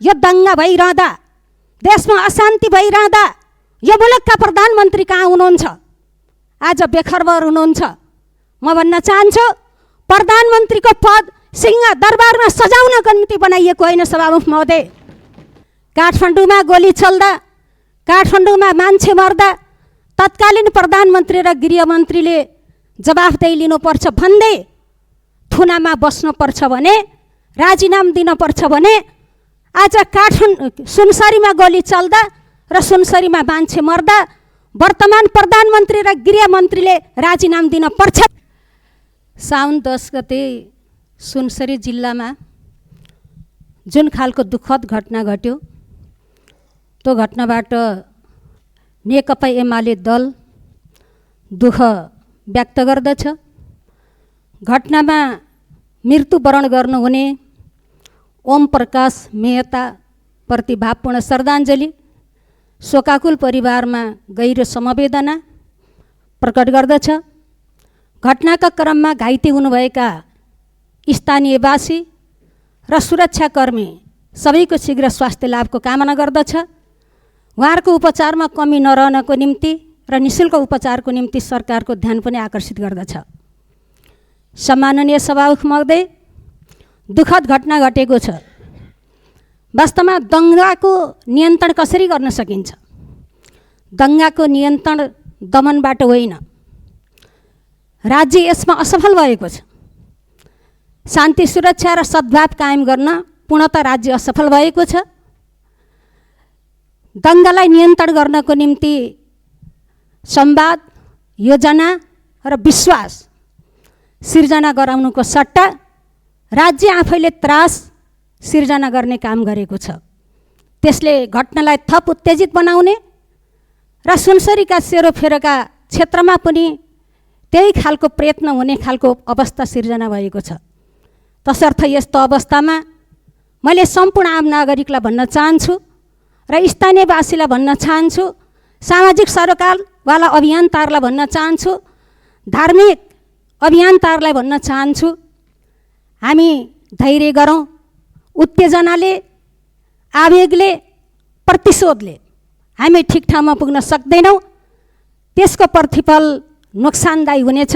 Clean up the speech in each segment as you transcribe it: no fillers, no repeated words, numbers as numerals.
यो दङ्गा भइरहँदा, देशमा अशान्ति भइरहँदा यो मुलुकका प्रधानमन्त्री कहाँ हुनुहुन्छ? आज बेखरबर हुनुहुन्छ। म भन्न चाहन्छु, प्रधानमन्त्रीको पद सिंह दरबारमा सजाउनको निम्ति बनाइएको होइन। सभामुख महोदय, काठमाडौँमा गोली चल्दा, काठमाडौँमा मान्छे मर्दा तत्कालीन प्रधानमन्त्री र गृहमन्त्रीले जवाफदेही लिनुपर्छ भन्दै थुनामा बस्नुपर्छ भने, राजीनामा दिनुपर्छ भने, आज सुनसरीमा गोली चल्दा र सुनसरीमा मान्छे मर्दा वर्तमान प्रधानमन्त्री र गृहमन्त्रीले राजीनामा दिन पर्छ। साउन 10 गते सुनसरी जिल्लामा जुन खालको दुःखद घटना घट्यो, त्यो घटनाबाट नेकपा एमाले दल दुःख व्यक्त गर्दछ। घटनामा मृत्युवरण गर्नुहुने ओम प्रकाश मेहता प्रति भावपूर्ण श्रद्धाञ्जली, शोकाकुल परिवारमा गहिरो समवेदना प्रकट गर्दछ। घटनाका क्रममा घाइते हुनुभएका स्थानीयवासी र सुरक्षाकर्मी सबैको शीघ्र स्वास्थ्य लाभको कामना गर्दछ। उहाँहरूको उपचारमा कमी नरहनको निम्ति र निःशुल्क उपचारको निम्ति सरकारको ध्यान पनि आकर्षित गर्दछ। सम्माननीय सभामुख महोदय, दुःखद घटना घटेको छ। वास्तवमा दङ्गाको नियन्त्रण कसरी गर्न सकिन्छ? दङ्गाको नियन्त्रण दमनबाट होइन। राज्य यसमा असफल भएको छ। शान्ति सुरक्षा र सद्भाव कायम गर्न पूर्णतः राज्य असफल भएको छ। दङ्गालाई नियन्त्रण गर्नको निम्ति संवाद, योजना र विश्वास सिर्जना गराउनुको सट्टा राज्य आफैले त्रास सिर्जना गर्ने काम गरेको छ। त्यसले घटनालाई थप उत्तेजित बनाउने र सुनसरीका सेरोफेरोका क्षेत्रमा पनि त्यही खालको प्रयत्न हुने खालको अवस्था सिर्जना भएको छ। तसर्थ यस्तो अवस्थामा मैले सम्पूर्ण आम नागरिकलाई भन्न चाहन्छु र स्थानीयवासीलाई भन्न चाहन्छु, सामाजिक सरोकारवाला अभियन्ताहरूलाई भन्न चाहन्छु, धार्मिक अभियन्ताहरूलाई भन्न चाहन्छु, हामी धैर्य गरौँ। उत्तेजनाले, आवेगले, प्रतिशोधले हामी ठिक ठाउँमा पुग्न सक्दैनौँ। त्यसको प्रतिफल नोक्सानदायी हुनेछ।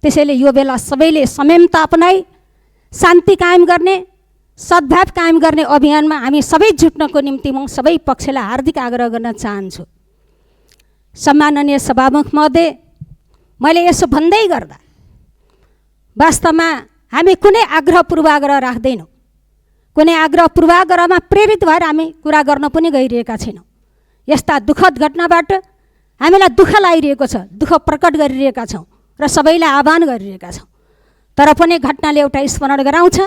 त्यसैले यो बेला सबैले संयमता अपनाई शान्ति कायम गर्ने, सद्भाव कायम गर्ने अभियानमा हामी सबै जुट्नको निम्ति म सबै पक्षलाई हार्दिक आग्रह गर्न चाहन्छु। सम्माननीय सभामुख महोदय, मैले यसो भन्दै गर्दा वास्तवमा हामी कुनै आग्रह पूर्वाग्रह राख्दैनौँ। कुनै आग्रह पूर्वाग्रहमा प्रेरित भएर हामी कुरा गर्न पनि गइरहेका छैनौँ। यस्ता दुःखद घटनाबाट हामीलाई दुःख लागिरहेको छ, दुःख प्रकट गरिरहेका छौँ र सबैलाई आह्वान गरिरहेका छौँ। तर पनि घटनाले एउटा स्मरण गराउँछ,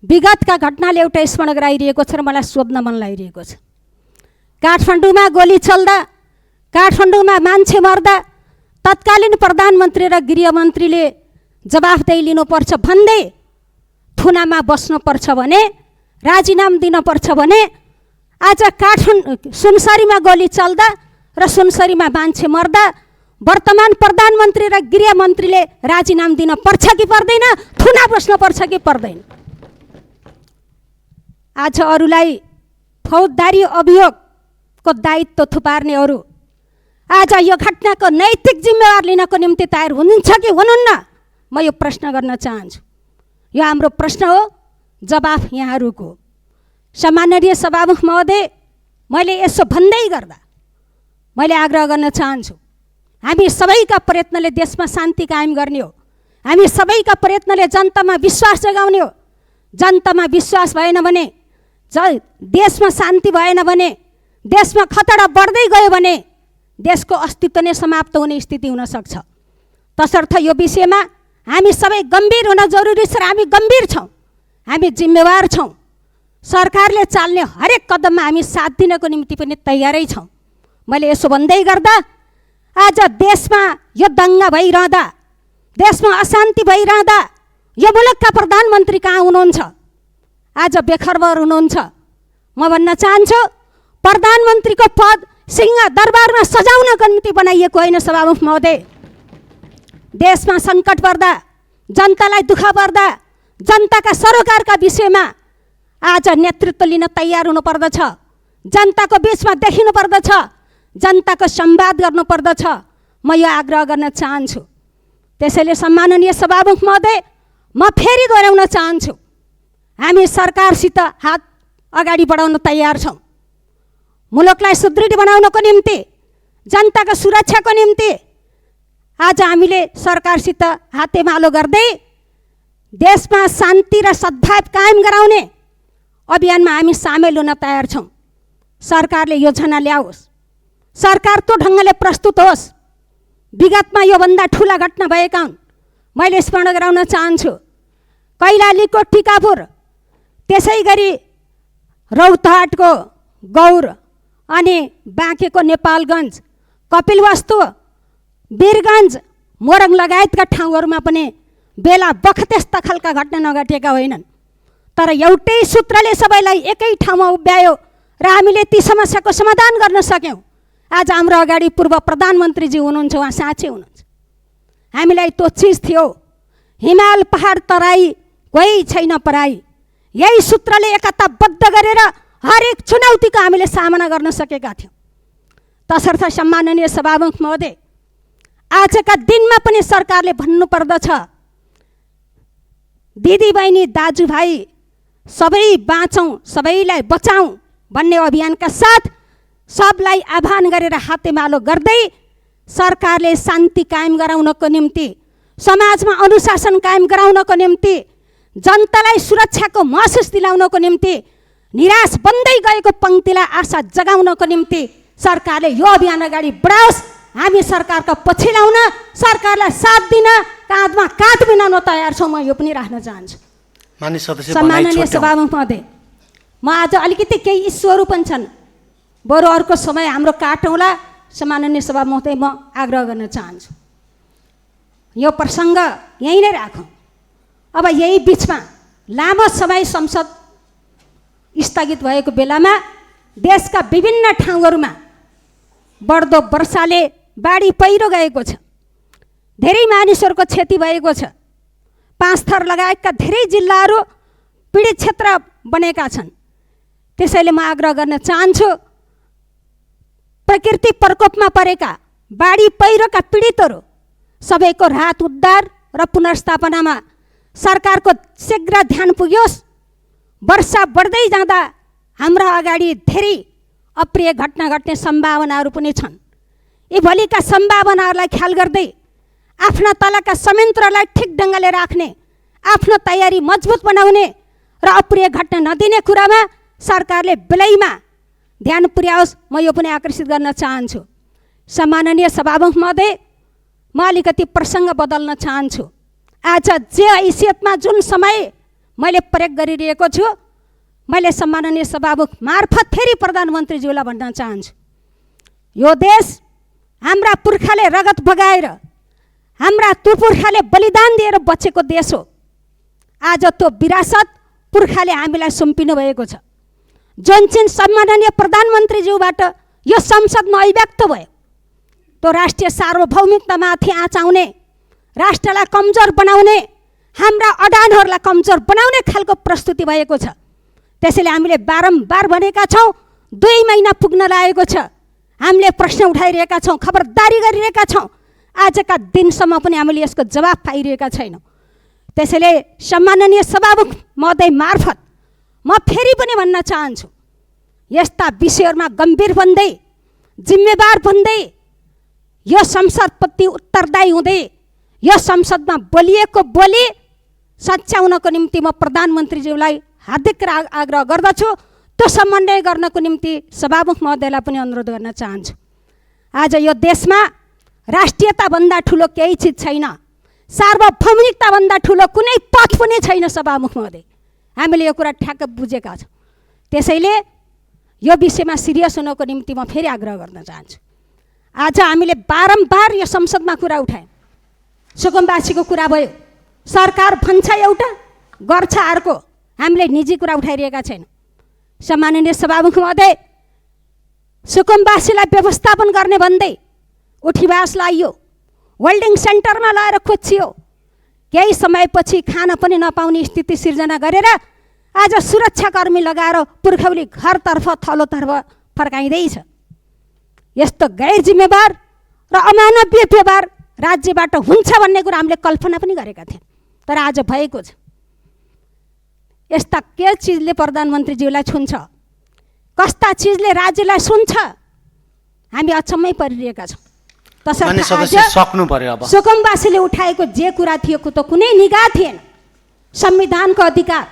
विगतका घटनाले एउटा स्मरण गराइरहेको छ र मलाई सोध्न मन लागिरहेको छ। काठमाडौँमा गोली चल्दा, काठमाडौँमा मान्छे मर्दा तत्कालीन प्रधानमन्त्री र गृहमन्त्रीले जवाफदेही लिनुपर्छ भन्दै थुनामा बस्नुपर्छ भने, राजीनामा दिनुपर्छ भने, आज सुनसरीमा गोली चल्दा र सुनसरीमा मान्छे मर्दा वर्तमान प्रधानमन्त्री र गृहमन्त्रीले राजीनामा दिन पर्छ कि पर्दैन? थुना बस्नुपर्छ कि पर्दैन? आज अरूलाई फौजदारी अभियोगको दायित्व थुपार्नेहरू आज यो घटनाको नैतिक जिम्मेवार लिनको निम्ति तयार हुनुहुन्छ कि हुनुहुन्न? म यो प्रश्न गर्न चाहन्छु। यो हाम्रो प्रश्न हो, जवाफ यहाँहरूको। सम्माननीय सभामुख महोदय, मैले यसो भन्दै गर्दा मैले आग्रह गर्न चाहन्छु, हामी सबैका प्रयत्नले देशमा शान्ति कायम गर्ने हो। हामी सबैका प्रयत्नले जनतामा विश्वास जगाउने हो। जनतामा विश्वास भएन भने, देशमा शान्ति भएन भने, देशमा खतरा बढ्दै गयो भने देशको अस्तित्व नै समाप्त हुने स्थिति हुन सक्छ। तसर्थ यो विषयमा हामी सबै गम्भीर हुन जरुरी छ र हामी गम्भीर छौँ, हामी जिम्मेवार छौँ। सरकारले चाल्ने हरेक कदममा हामी साथ दिनको निम्ति पनि तयारै छौँ। मैले यसो भन्दै गर्दा आज देशमा यो दङ्गा भइरहँदा, देशमा अशान्ति भइरहँदा यो मुलुकका प्रधानमन्त्री कहाँ हुनुहुन्छ? आज बेखरबर हुनुहुन्छ। म भन्न चाहन्छु, प्रधानमन्त्रीको पद सिंह दरबारमा सजाउनको निम्ति बनाइएको होइन। सभामुख महोदय, देशमा सङ्कट पर्दा, जनतालाई दुःख पर्दा, जनताका सरोकारका विषयमा आज नेतृत्व लिन तयार हुनुपर्दछ, जनताको बिचमा देखिनु पर्दछ, जनताको संवाद गर्नुपर्दछ। म यो आग्रह गर्न चाहन्छु। त्यसैले सम्माननीय सभामुख महोदय, म फेरि दोहोऱ्याउन चाहन्छु, हामी सरकारसित हात अगाडि बढाउन तयार छौँ। मुलुकलाई सुदृढ बनाउनको निम्ति, जनताको सुरक्षाको निम्ति आज हामीले सरकारसित हातेमालो गर्दै देशमा शान्ति र सद्भाव कायम गराउने अभियानमा हामी सामेल हुन तयार छौँ। सरकारले योजना ल्याओस्, सरकार त्यो ढङ्गले प्रस्तुत होस्। विगतमा योभन्दा ठुला घटना भएका हुन्। मैले स्मरण गराउन चाहन्छु, कैलालीको टिकापुर, त्यसै गरी रौतहटको गौर, अनि बाँकेको नेपालगञ्ज, कपिलवस्तु, वीरगञ्ज, मोरङ लगायतका ठाउँहरूमा पनि बेला बखत यस्ता खालका घटना नघटेका होइनन्। तर एउटै सूत्रले सबैलाई एकै ठाउँमा उभ्यायो र हामीले ती समस्याको समाधान गर्न सक्यौँ। आज हाम्रो अगाडि पूर्व प्रधानमन्त्रीजी हुनुहुन्छ, उहाँ साँच्चै हुनुहुन्छ। हामीलाई त्यो चिज थियो, हिमाल पहाड तराई कोही छैन पराई। यही सूत्रले एकताबद्ध गरेर हरेक चुनौतीको हामीले सामना गर्न सकेका थियौँ। तसर्थ सम्माननीय सभामुख महोदय, आजका दिनमा पनि सरकारले भन्नुपर्दछ, दिदीबहिनी दाजुभाइ सबै बाँचौँ, सबैलाई बचाउँ भन्ने अभियानका साथ सबलाई आह्वान गरेर हातेमालो गर्दै सरकारले शान्ति कायम गराउनको निम्ति, समाजमा अनुशासन कायम गराउनको निम्ति, जनतालाई सुरक्षाको महसुस दिलाउनको निम्ति, निराश बन्दै गएको पङ्क्तिलाई आशा जगाउनको निम्ति सरकारले यो अभियान अगाडि बढाओस्। हामी सरकारको पछि लाउन, सरकारलाई साथ दिन काँधमा काँध मिलाउन तयार छौँ। म यो पनि राख्न चाहन्छु। सम्माननीय सभामुख महोदय, म आज अलिकति केही इस्युहरू पनि छन्, बरु अर्को समय हाम्रो काटौँला। सम्माननीय सभामुख महोदय, म आग्रह गर्न चाहन्छु, यो प्रसङ्ग यहीँ नै राखौँ। अब यही बिचमा लामो समय संसद स्थगित भएको बेलामा देशका विभिन्न ठाउँहरूमा बढ्दो वर्षाले बाढी पहिरो गएको छ, धेरै मानिसहरूको क्षति भएको छ। 5 थर लगायतका धेरै जिल्लाहरू पीडित क्षेत्र बनेका छन्। त्यसैले म आग्रह गर्न चाहन्छु, प्रकृति प्रकोपमा परेका बाढी पहिरोका पीडितहरू सबैको राहत उद्धार र पुनर्स्थापनामा सरकारको शीघ्र ध्यान पुग्योस्। वर्षा बढ्दै जाँदा हाम्रा अगाडि धेरै अप्रिय घटना घट्ने सम्भावनाहरू पनि छन्। यी भोलिका सम्भावनाहरूलाई ख्याल गर्दै आफ्ना तलका संयन्त्रलाई ठिक ढङ्गले राख्ने, आफ्नो तयारी मजबुत बनाउने र अप्रिय घटना नदिने कुरामा सरकारले बेलैमा ध्यान पुर्याओस्। म यो पनि आकर्षित गर्न चाहन्छु। सम्माननीय सभामुख महोदय, म अलिकति प्रसङ्ग बदल्न चाहन्छु। आज जे हैसियतमा जुन समय मैले प्रयोग गरिरहेको छु, मैले सम्माननीय सभामुख मार्फत फेरि प्रधानमन्त्रीज्यूलाई भन्न चाहन्छु, यो देश हाम्रा पुर्खाले रगत बगाएर, हाम्रा पुर्खाले बलिदान दिएर बचेको देश हो। आज त्यो विरासत पुर्खाले हामीलाई सुम्पिनु भएको छ। जुन चाहिँ सम्माननीय प्रधानमन्त्रीज्यूबाट यो संसदमा अभिव्यक्त भयो, त्यो राष्ट्रिय सार्वभौमिकतामाथि आँच आउने, राष्ट्रलाई कमजोर बनाउने, हाम्रा अडानहरूलाई कमजोर बनाउने खालको प्रस्तुति भएको छ। त्यसैले हामीले बारम्बार भनेका छौँ, 2 महिना पुग्न लागेको छ, हामीले प्रश्न उठाइरहेका छौँ, खबरदारी गरिरहेका छौँ। आजका दिनसम्म पनि हामीले यसको जवाफ पाइरहेका छैनौँ। त्यसैले सम्माननीय सभामुख महोदय मार्फत म फेरि पनि भन्न चाहन्छु, यस्ता विषयहरूमा गम्भीर बन्दै, जिम्मेवार बन्दै, यो संसदप्रति उत्तरदायी हुँदै, यो संसदमा बोलिएको बोली सच्याउनको निम्ति म प्रधानमन्त्रीज्यूलाई हार्दिक आग्रह गर्दछु। त्यो समन्वय गर्नको निम्ति सभामुख महोदयलाई पनि अनुरोध गर्न चाहन्छु। आज यो देशमा राष्ट्रियताभन्दा ठुलो केही चिज छैन, सार्वभौमिकताभन्दा ठुलो कुनै पथ पनि छैन। सभामुख महोदय, हामीले यो कुरा ठ्याक्क बुझेका छौँ। त्यसैले यो विषयमा सिरियस हुनको निम्ति म फेरि आग्रह गर्न चाहन्छु। आज हामीले बारम्बार यो संसदमा कुरा उठायौँ, सुकुम्बासीको कुरा भयो, सरकार भन्छ एउटा गर्छ अर्को, हामीले निजी कुरा उठाइरहेका छैनौँ। सम्माननीय सभामुख महोदय, सुकुम्बासीलाई व्यवस्थापन गर्ने भन्दै उठीवास लाइयो, वेल्डिङ सेन्टरमा लगाएर खोजियो, केही समयपछि खान पनि नपाउने स्थिति सिर्जना गरेर आज सुरक्षाकर्मी लगाएर पुर्खौली घरतर्फ थलोतर्फ फर्काइँदैछ। यस्तो गैर जिम्मेवार र अमानवीय व्यवहार राज्यबाट हुन्छ भन्ने कुरा हामीले कल्पना पनि गरेका थियौँ, तर आज भएको छ। यस्ता के चिजले प्रधानमन्त्रीज्यूलाई छुन्छ, कस्ता चिजले राज्यलाई सुन्छ, हामी अचम्मै परिरहेका छौँ। तसर्थ सक्नु पर्यो। अब सुकुम्बासीले उठाएको जे कुरा थियो त कुनै निगाह थिएन। संविधानको अधिकार,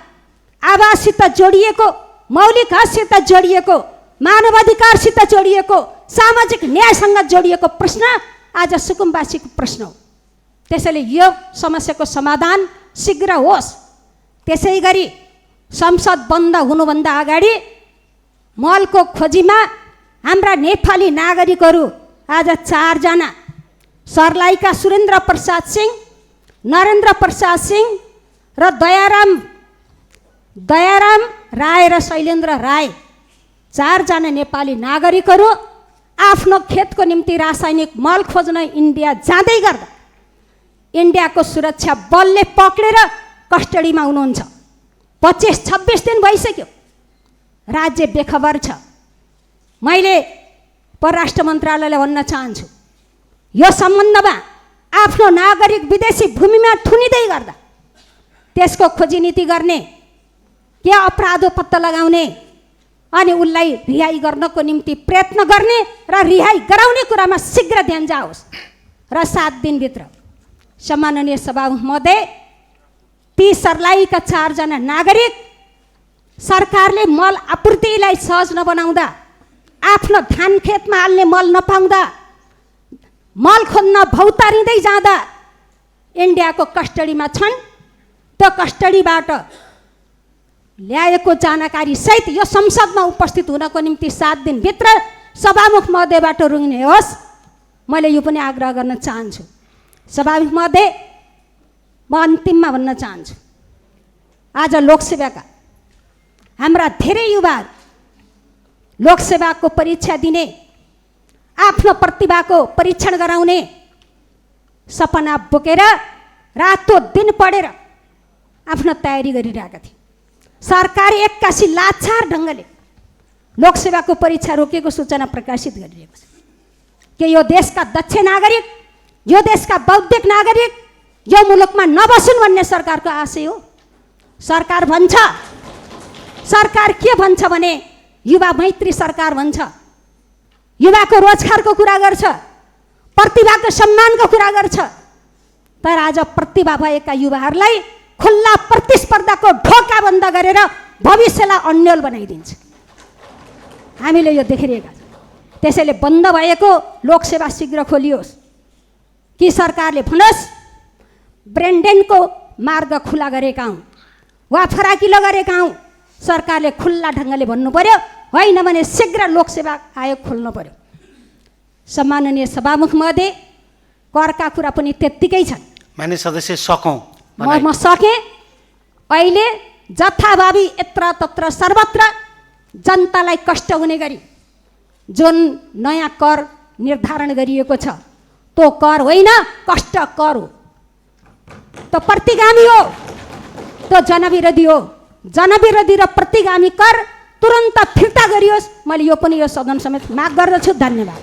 आवाससित जोडिएको, मौलिक हकसित जोडिएको, मानवाधिकारसित जोडिएको, सामाजिक न्यायसँग जोडिएको प्रश्न आज सुकुम्बासीको प्रश्न हो। त्यसैले यो समस्याको समाधान शीघ्र होस्। त्यसै गरी संसद बन्द हुनुभन्दा अगाडि मलको खोजीमा हाम्रा नेपाली नागरिकहरू आज 4 जना सर्लाहीका सुरेन्द्र प्रसाद सिंह, नरेन्द्र प्रसाद सिंह र दयाराम राय र शैलेन्द्र राय 4 जना नेपाली नागरिकहरू आफ्नो खेतको निम्ति रासायनिक मल खोज्न इन्डिया जाँदै गर्दा इन्डियाको सुरक्षा बलले पक्रेर कस्टडीमा हुनुहुन्छ। 25-26 दिन भइसक्यो, राज्य बेखबर छ। मैले परराष्ट्र मन्त्रालयलाई भन्न चाहन्छु, यो सम्बन्धमा आफ्नो नागरिक विदेशी भूमिमा थुनिँदै गर्दा त्यसको खोजी नीति गर्ने, के अपराध हो पत्ता लगाउने अनि उसलाई रिहाई गर्नको निम्ति प्रयत्न गर्ने र रिहाई गराउने कुरामा शीघ्र ध्यान जाओस् र 7 दिनभित्र सम्माननीय सभामुख महोदय, ती सर्लाहीका 4 जना नागरिक सरकारले मल आपूर्तिलाई सहज नबनाउँदा, आफ्नो धान खेतमा हाल्ने मल नपाउँदा, मल खोज्न भौतारिँदै जाँदा इन्डियाको कस्टडीमा छन्। त्यो कस्टडीबाट ल्याएको जानकारी सहित यो संसदमा उपस्थित हुनको निम्ति 7 दिनभित्र सभामुख महोदयबाट रुङ्ने होस्। मैले यो पनि आग्रह गर्न चाहन्छु। सभामुख महोदय, म अन्तिममा भन्न चाहन्छु, आज लोकसेवाका हाम्रा धेरै युवाहरू लोकसेवाको परीक्षा दिने, आफ्नो प्रतिभाको परीक्षण गराउने सपना बोकेर रातो दिन पढेर आफ्नो तयारी गरिरहेका थिए। सरकारले 81 लाचार ढङ्गले लोकसेवाको परीक्षा रोकेको सूचना प्रकाशित गरिरहेको छ। के यो देशका दक्ष नागरिक, यो देशका बौद्धिक नागरिक यो मुलुकमा नबसुन् भन्ने सरकारको आशय हो? सरकार भन्छ, सरकार के भन्छ भने युवा मैत्री सरकार भन्छ, युवाको रोजगारको कुरा गर्छ, प्रतिभाको सम्मानको कुरा गर्छ। तर आज प्रतिभा भएका युवाहरूलाई खुल्ला प्रतिस्पर्धाको ढोका बन्द गरेर भविष्यलाई अन्यल बनाइदिन्छ। हामीले यो देखिरहेका छौँ। त्यसैले बन्द भएको लोकसेवा शीघ्र खोलियोस् कि सरकारले भनोस् ब्रेन्डेनको मार्ग खुला गरेका हौँ वा फराकिलो गरेका हौँ। सरकारले खुल्ला ढङ्गले भन्नु पर्यो, होइन भने शीघ्र लोकसेवा आयोग खोल्नु पर्यो। सम्माननीय सभामुख महोदय, करका कुरा पनि त्यत्तिकै छन्। मान्य सदस्य सकौँ, म सकेँ। अहिले जथाभावी यत्रतत्र सर्वत्र जनतालाई कष्ट हुने गरी जुन नयाँ कर निर्धारण गरिएको छ, त्यो कर होइन, कष्ट कर हो। त्यो प्रतिगामी हो, त्यो जनविरोधी हो। जनविरोधी र प्रतिगामी कर तुरन्त फिर्ता गरियोस्। मैले यो पनि यो सदन समेत माग गर्दछु। धन्यवाद।